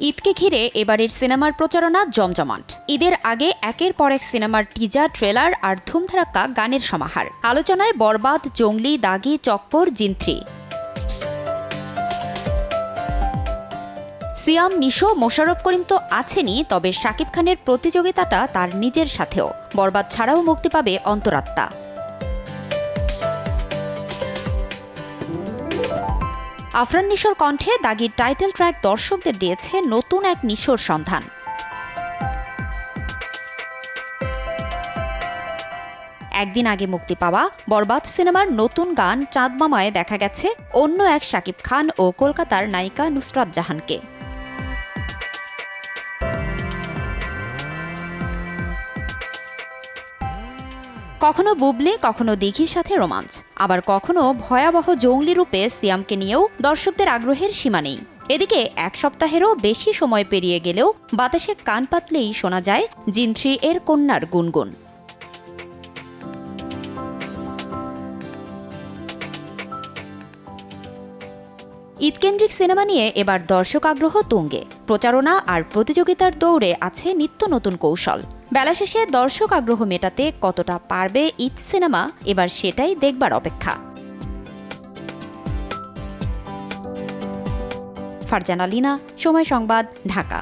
ঈদকে ঘিরে এবারের সিনেমার প্রচারণা জমজমাট। ঈদের আগে একের পর এক সিনেমার টিজার, ট্রেলার আর ধুমধারাক্কা গানের সমাহার। আলোচনায় বরবাদ, জঙ্গলি, দাগি, চক্কর, জিন 3। সিয়াম, নিশো, মোশাররফ করিম তো আছেনই, তবে শাকিব খানের প্রতিযোগিতাটা তার নিজের সাথেও। বরবাদ ছাড়াও মুক্তি পাবে অন্তরাত্মা। আফরান নিশোর কণ্ঠে দাগির টাইটেল ট্র্যাক দর্শকদের দিয়েছে নতুন এক নিশোর সন্ধান। একদিন আগে মুক্তি পাওয়া বরবাদ সিনেমার নতুন গান চাঁদ মামায় দেখা গেছে অন্য এক শাকিব খান ও কলকাতার নায়িকা নুসরাত জাহানকে। কখনো বুবলি, কখনো দিঘির সাথে রোমাঞ্চ, আবার কখনো ভয়াবহ জঙ্গলি রূপে সিয়ামকে নিয়েও দর্শকদের আগ্রহের সীমা নেই। এদিকে এক সপ্তাহেরও বেশি সময় পেরিয়ে গেলেও বাতাসে কান পাতলেই শোনা যায় জিন 3 এর কন্যার গুনগুন। ঈদকেন্দ্রিক সিনেমা নিয়ে এবার দর্শক আগ্রহ তুঙ্গে। প্রচারণা আর প্রতিযোগিতার দৌড়ে আছে নিত্য নতুন কৌশল। বেলা শেষে দর্শক আগ্রহ মেটাতে কতটা পারবে ঈদ সিনেমা, এবার সেটাই দেখবার অপেক্ষা। ফারজানা লিনা, সময় সংবাদ, ঢাকা।